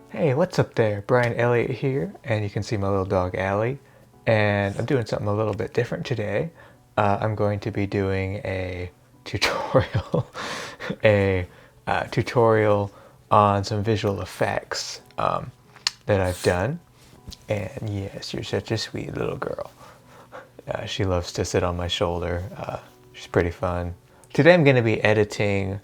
Hey, what's up there? Brian Elliott here, and you can see my little dog Allie. And I'm doing something a little bit different today. I'm going to be doing a tutorial, a tutorial on some visual effects that I've done. And yes, you're such a sweet little girl. She loves to sit on my shoulder. She's pretty fun. Today I'm going to be editing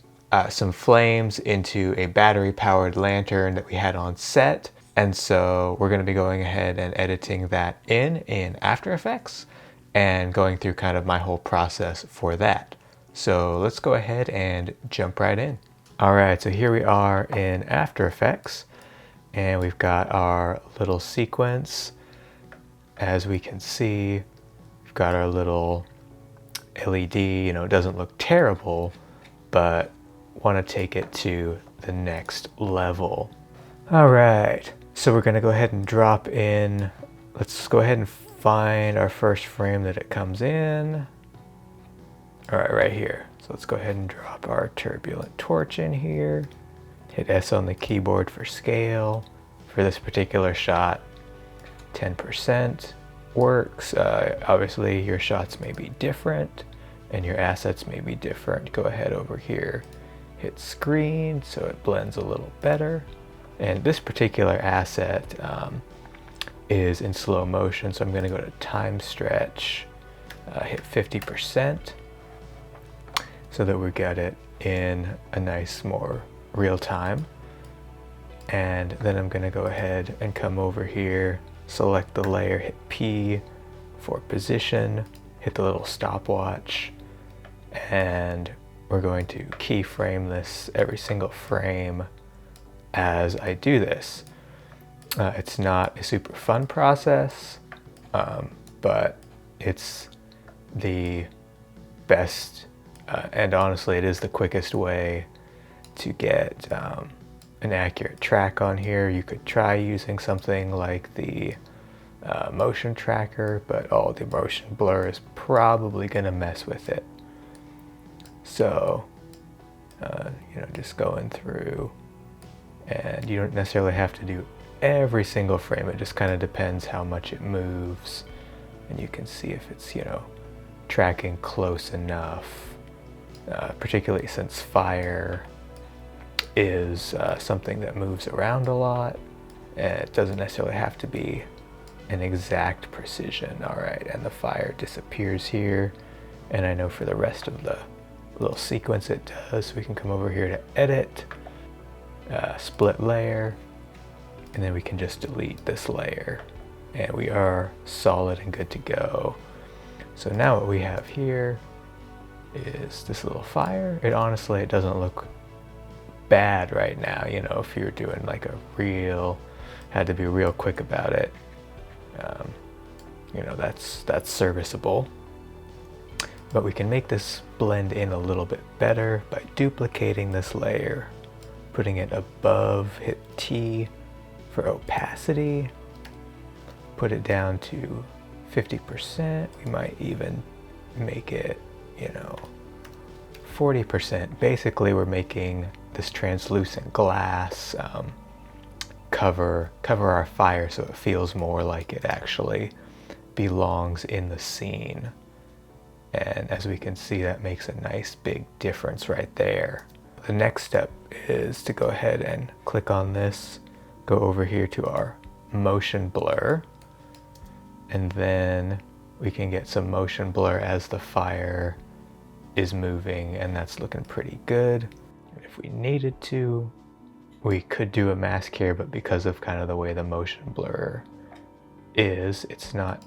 some flames into a battery-powered lantern that we had on set. And so we're going to be going ahead and editing that in After Effects and going through kind of my whole process for that. So let's go ahead and jump right in. All right, so here we are in After Effects, and we've got our little sequence. As we can see, we've got our little LED. It doesn't look terrible, but want to take it to the next level. All right, so we're going to go ahead and drop in. Let's go ahead and find our first frame that it comes in. All right, right here. So let's go ahead and drop our turbulent torch in here. Hit S on the keyboard for scale. For this particular shot, 10% works. Obviously, your shots may be different and your assets may be different. Go ahead over here, hit screen so it blends a little better. And this particular asset is in slow motion, so I'm going to go to time stretch, hit 50% so that we get it in a nice, more real time. And then I'm going to go ahead and come over here, select the layer, hit P for position, hit the little stopwatch, and we're going to keyframe this every single frame as I do this. It's not a super fun process, but it's the best, and honestly it is the quickest way to get an accurate track on here. You could try using something like the motion tracker, but the motion blur is probably going to mess with it. So, just going through, and you don't necessarily have to do every single frame. It just kind of depends how much it moves, and you can see if it's, tracking close enough, particularly since fire is something that moves around a lot. It doesn't necessarily have to be an exact precision. All right, and the fire disappears here, and I know for the rest of the little sequence it does. We can come over here to edit, split layer, and then we can just delete this layer, and we are solid and good to go. So now what we have here is this little fire. It doesn't look bad right now. If you're doing like had to be real quick about it, that's serviceable. But we can make this blend in a little bit better by duplicating this layer, putting it above, hit T for opacity, put it down to 50%. We might even make it, 40%. Basically, we're making this translucent glass cover our fire so it feels more like it actually belongs in the scene. And as we can see, that makes a nice big difference right there. The next step is to go ahead and click on this, go over here to our motion blur, and then we can get some motion blur as the fire is moving, and that's looking pretty good. If we needed to, we could do a mask here, but because of kind of the way the motion blur is, it's not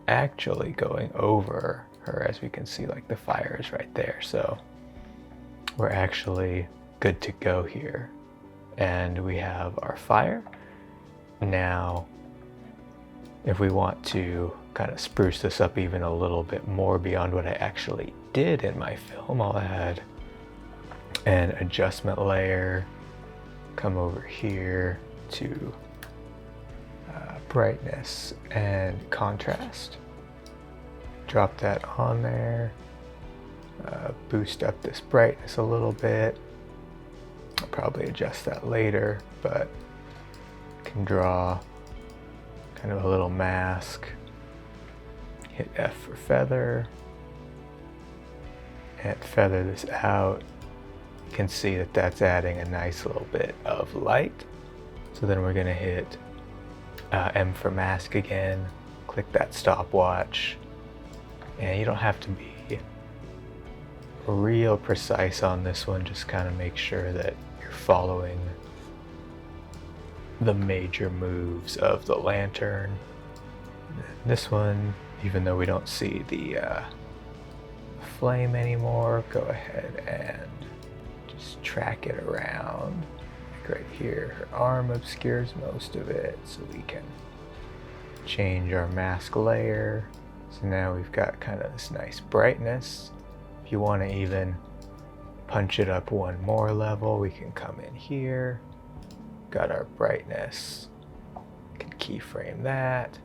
actually going over her. As we can see, like the fire is right there, so we're actually good to go here. And we have our fire. Now, if we want to kind of spruce this up even a little bit more beyond what I actually did in my film, I'll add an adjustment layer, come over here to brightness and contrast, drop that on there, boost up this brightness a little bit. I'll probably adjust that later, but can draw kind of a little mask. Hit F for feather, and feather this out. You can see that that's adding a nice little bit of light. So then we're gonna hit M for mask again, click that stopwatch, and you don't have to be real precise on this one, just kind of make sure that you're following the major moves of the lantern. This one, even though we don't see the flame anymore, go ahead and just track it around. Like right here, her arm obscures most of it, so we can change our mask layer. So now we've got kind of this nice brightness. If you want to even punch it up one more level, we can come in here. Got our brightness. We can keyframe that.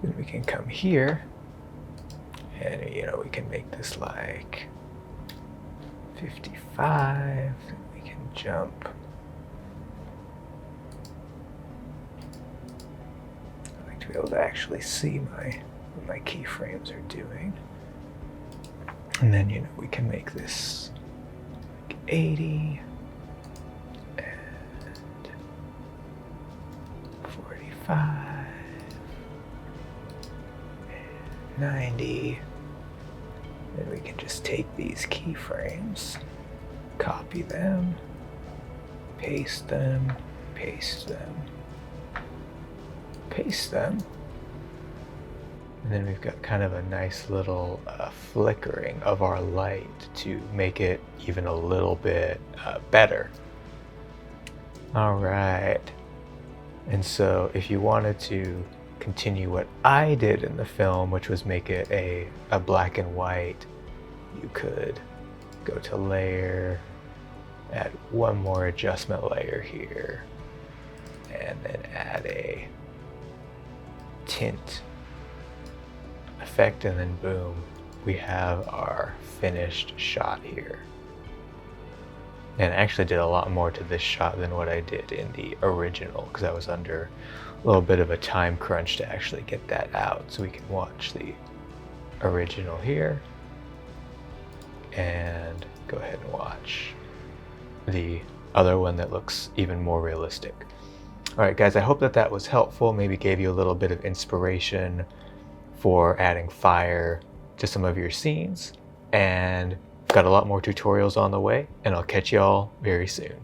Then we can come here, and we can make this like 55. We can jump. I like to be able to actually see what my keyframes are doing. And then, we can make this like 80 and 45 and 90. Then we can just take these keyframes, copy them, paste them, paste them, paste them. And then we've got kind of a nice little flickering of our light to make it even a little bit better. All right. And so if you wanted to continue what I did in the film, which was make it a black and white, you could go to layer, add one more adjustment layer here, and then add a tint effect, and then boom, we have our finished shot here. And I actually did a lot more to this shot than what I did in the original, because I was under a little bit of a time crunch to actually get that out. So we can watch the original here and go ahead and watch the other one that looks even more realistic. All right, guys, I hope that was helpful, maybe gave you a little bit of inspiration for adding fire to some of your scenes, and got a lot more tutorials on the way, and I'll catch y'all very soon.